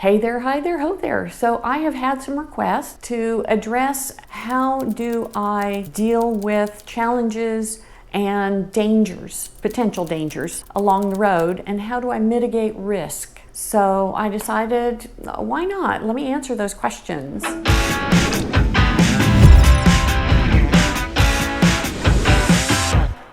Hey there, hi there, ho there. So I have had some requests to address how do I deal with challenges and dangers, potential dangers along the road, and how do I mitigate risk? So I decided, why not? Let me answer those questions.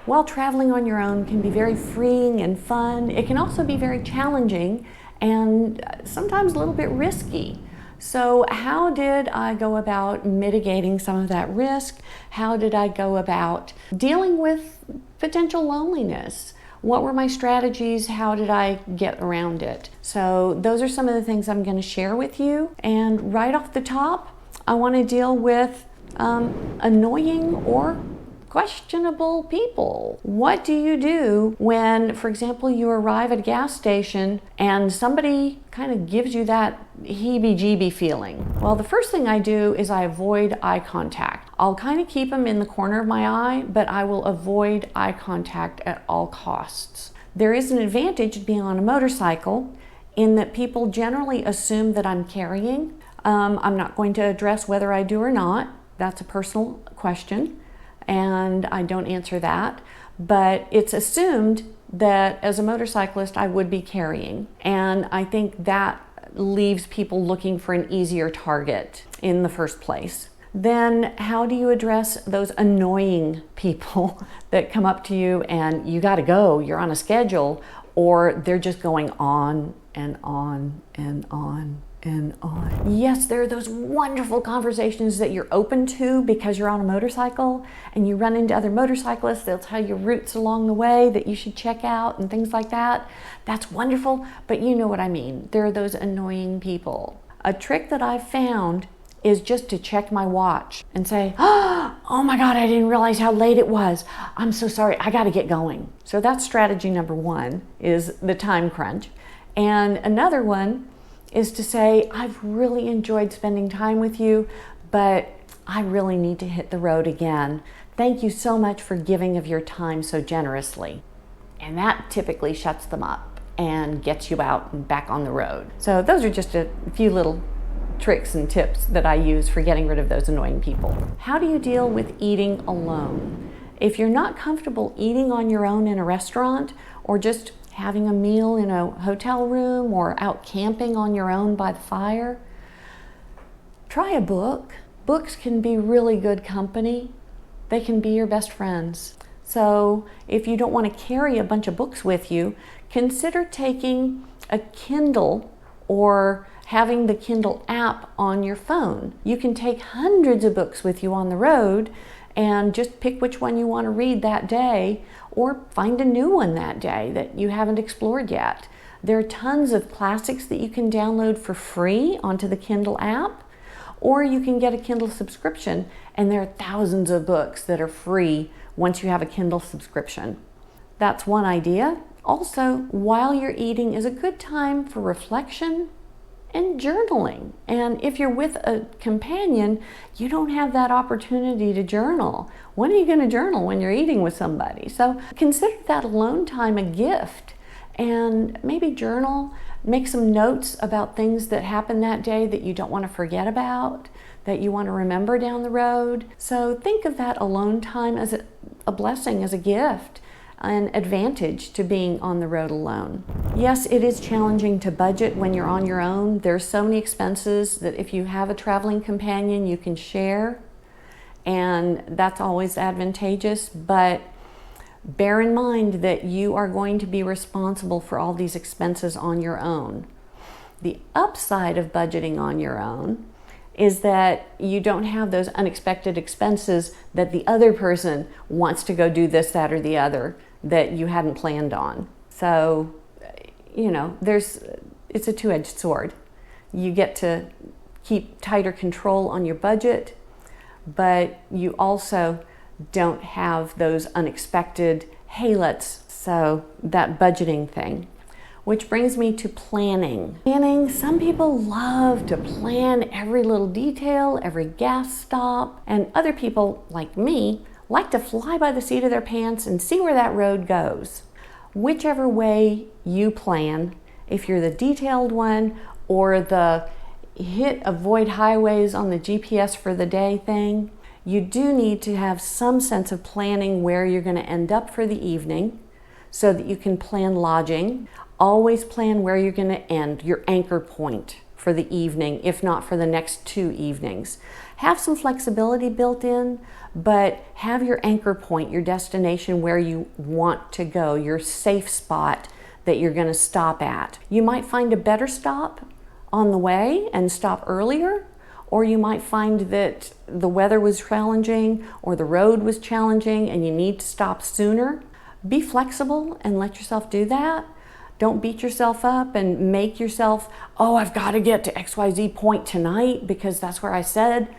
While traveling on your own can be very freeing and fun, it can also be very challenging and sometimes a little bit risky. So how did I go about mitigating some of that risk? How did I go about dealing with potential loneliness? What were my strategies? How did I get around it? So those are some of the things I'm going to share with you. And right off the top, I want to deal with annoying or questionable people. What do you do when, for example, you arrive at a gas station and somebody kind of gives you that heebie-jeebie feeling? Well, the first thing I do is I avoid eye contact. I'll kind of keep them in the corner of my eye, but I will avoid eye contact at all costs. There is an advantage to being on a motorcycle in that people generally assume that I'm carrying. I'm not going to address whether I do or not. That's a personal question, and I don't answer that, but it's assumed that as a motorcyclist I would be carrying, and I think that leaves people looking for an easier target in the first place. Then how do you address those annoying people that come up to you and you got to go, you're on a schedule, or they're just going on and on and on and on? Yes, there are those wonderful conversations that you're open to because you're on a motorcycle and you run into other motorcyclists. They'll tell you routes along the way that you should check out and things like that. That's wonderful, but you know what I mean. There are those annoying people. A trick that I've found is just to check my watch and say, oh my God, I didn't realize how late it was. I'm so sorry, I gotta get going. So that's strategy number one, is the time crunch. And another one is to say, I've really enjoyed spending time with you, but I really need to hit the road again. Thank you so much for giving of your time so generously. And that typically shuts them up and gets you out and back on the road. So those are just a few little tricks and tips that I use for getting rid of those annoying people. How do you deal with eating alone? If you're not comfortable eating on your own in a restaurant, or just having a meal in a hotel room, or out camping on your own by the fire, try a book. Books can be really good company. They can be your best friends. So if you don't want to carry a bunch of books with you, consider taking a Kindle or having the Kindle app on your phone. You can take hundreds of books with you on the road and just pick which one you want to read that day, or find a new one that day that you haven't explored yet. There are tons of classics that you can download for free onto the Kindle app, or you can get a Kindle subscription, and there are thousands of books that are free once you have a Kindle subscription. That's one idea. Also, while you're eating is a good time for reflection and journaling. And if you're with a companion, you don't have that opportunity to journal. When are you going to journal when you're eating with somebody? So consider that alone time a gift, and maybe journal, make some notes about things that happened that day that you don't want to forget about, that you want to remember down the road. So think of that alone time as a blessing, as a gift, an advantage to being on the road alone. Yes, it is challenging to budget when you're on your own. There's so many expenses that if you have a traveling companion, you can share, and that's always advantageous, but bear in mind that you are going to be responsible for all these expenses on your own. The upside of budgeting on your own is that you don't have those unexpected expenses that the other person wants to go do this, that, or the other that you hadn't planned on. So, you know, it's a two-edged sword. You get to keep tighter control on your budget, but you also don't have those unexpected, so that budgeting thing. Which brings me to planning. Planning, some people love to plan every little detail, every gas stop, and other people, like me, like to fly by the seat of their pants and see where that road goes. Whichever way you plan, if you're the detailed one or the hit avoid highways on the GPS for the day thing. You do need to have some sense of planning where you're going to end up for the evening so that you can plan lodging. Always plan where you're going to end, your anchor point for the evening, if not for the next 2 evenings. Have some flexibility built in, but have your anchor point, your destination where you want to go, your safe spot that you're going to stop at. You might find a better stop on the way and stop earlier, or you might find that the weather was challenging or the road was challenging and you need to stop sooner. Be flexible and let yourself do that. Don't beat yourself up and make yourself, oh, I've got to get to XYZ point tonight because that's where I said.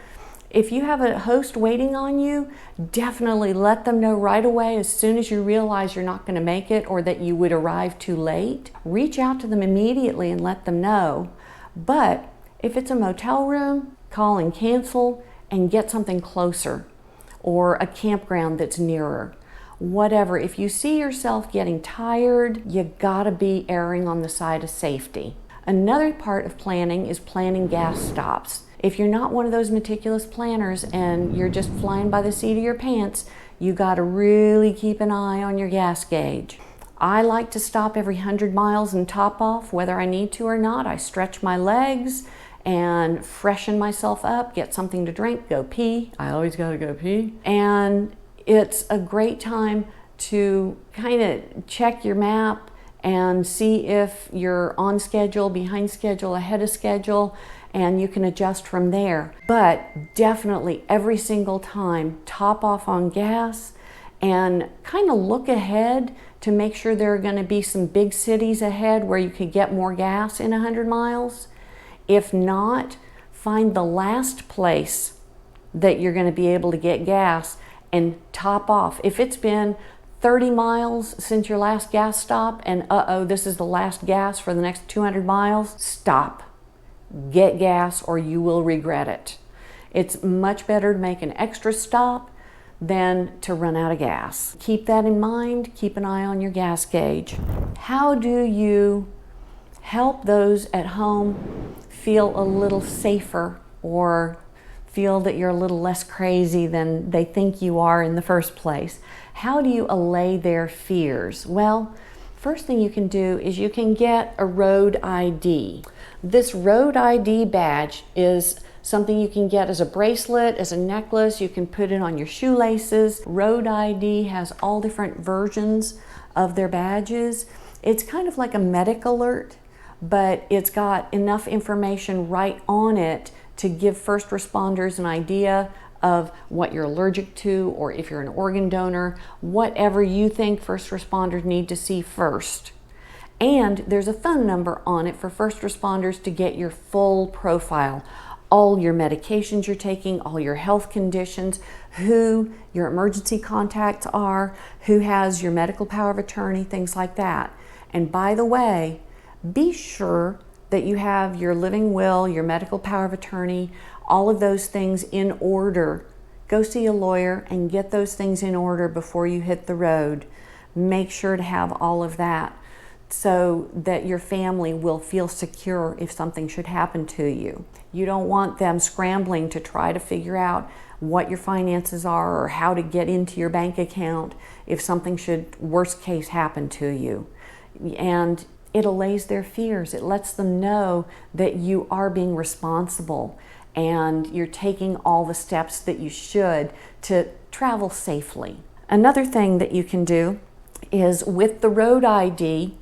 If you have a host waiting on you, definitely let them know right away as soon as you realize you're not going to make it or that you would arrive too late. Reach out to them immediately and let them know. But if it's a motel room, call and cancel and get something closer or a campground that's nearer. Whatever, if you see yourself getting tired, you gotta be erring on the side of safety. Another part of planning is planning gas stops. If you're not one of those meticulous planners and you're just flying by the seat of your pants, you gotta really keep an eye on your gas gauge. I like to stop every 100 miles and top off, whether I need to or not. I stretch my legs and freshen myself up, get something to drink, go pee. I always gotta go pee. And it's a great time to kind of check your map and see if you're on schedule, behind schedule, ahead of schedule, and you can adjust from there. But definitely every single time, top off on gas and kind of look ahead to make sure there are going to be some big cities ahead where you could get more gas in 100 miles. If not, find the last place that you're going to be able to get gas and top off. If it's been 30 miles since your last gas stop and this is the last gas for the next 200 miles, stop. Get gas or you will regret it. It's much better to make an extra stop than to run out of gas. Keep that in mind. Keep an eye on your gas gauge. How do you help those at home feel a little safer or feel that you're a little less crazy than they think you are in the first place? How do you allay their fears? Well, first thing you can do is you can get a road ID. This road ID badge is something you can get as a bracelet, as a necklace. You can put it on your shoelaces. Road ID has all different versions of their badges. It's kind of like a medic alert, but it's got enough information right on it to give first responders an idea of what you're allergic to, or if you're an organ donor, whatever you think first responders need to see first. And there's a phone number on it for first responders to get your full profile, all your medications you're taking, all your health conditions, who your emergency contacts are, who has your medical power of attorney, things like that. And by the way, be sure that you have your living will, your medical power of attorney, all of those things in order. Go see a lawyer and get those things in order before you hit the road. Make sure to have all of that so that your family will feel secure if something should happen to you. You don't want them scrambling to try to figure out what your finances are or how to get into your bank account if something should, worst case, happen to you. And it allays their fears. It lets them know that you are being responsible and you're taking all the steps that you should to travel safely. Another thing that you can do is with the road ID,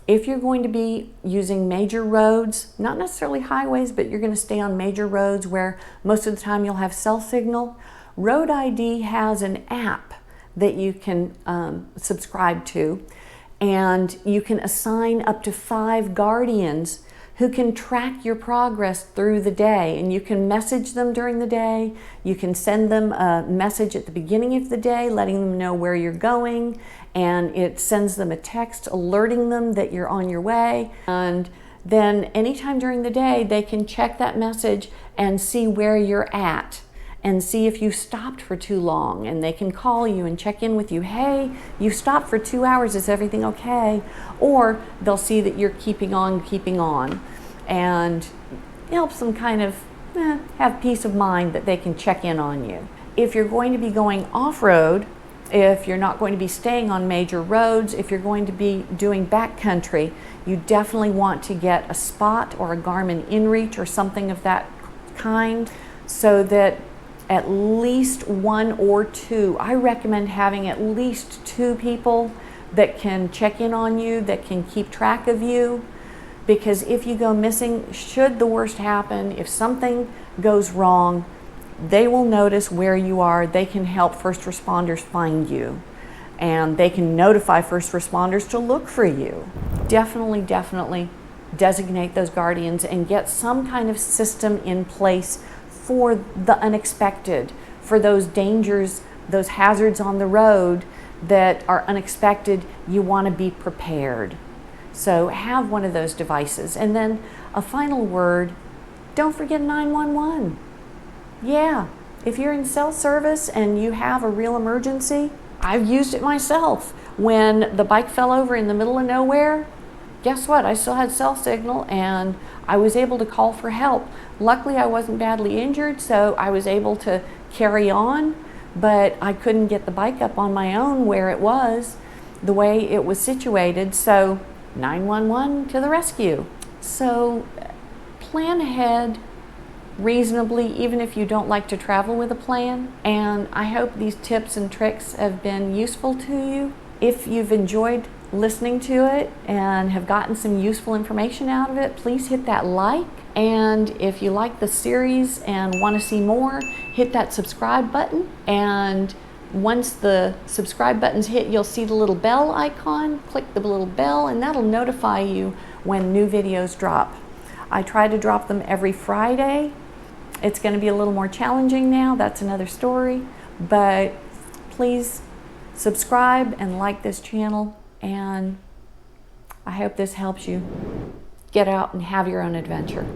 if you're going to be using major roads, not necessarily highways, but you're going to stay on major roads where most of the time you'll have cell signal, Road ID has an app that you can subscribe to. And you can assign up to 5 guardians who can track your progress through the day. And you can message them during the day. You can send them a message at the beginning of the day, letting them know where you're going. And it sends them a text alerting them that you're on your way. And then anytime during the day, they can check that message and see where you're at, and see if you stopped for too long, and they can call you and check in with you. Hey, you stopped for 2 hours, is everything okay? Or they'll see that you're keeping on. and it helps them kind of have peace of mind that they can check in on you. If you're going to be going off-road, if you're not going to be staying on major roads, if you're going to be doing backcountry, you definitely want to get a Spot or a Garmin InReach or something of that kind, so that at least one or two, I recommend having at least two people that can check in on you, that can keep track of you, because if you go missing, should the worst happen, if something goes wrong, they will notice where you are. They can help first responders find you, and they can notify first responders to look for you. Definitely designate those guardians and get some kind of system in place for the unexpected, for those dangers, those hazards on the road that are unexpected. You want to be prepared. So have one of those devices. And then a final word, don't forget 911. Yeah, if you're in cell service and you have a real emergency, I've used it myself. When the bike fell over in the middle of nowhere, guess what? I still had cell signal and I was able to call for help. Luckily, I wasn't badly injured, so I was able to carry on, but I couldn't get the bike up on my own where it was, the way it was situated, so 911 to the rescue. So plan ahead reasonably, even if you don't like to travel with a plan. And I hope these tips and tricks have been useful to you. If you've enjoyed listening to it and have gotten some useful information out of it, please hit that like. And if you like the series and want to see more, hit that subscribe button. And once the subscribe button's hit, you'll see the little bell icon. Click the little bell and that'll notify you when new videos drop. I try to drop them every Friday. It's going to be a little more challenging now, that's another story, but please subscribe and like this channel, and I hope this helps you get out and have your own adventure.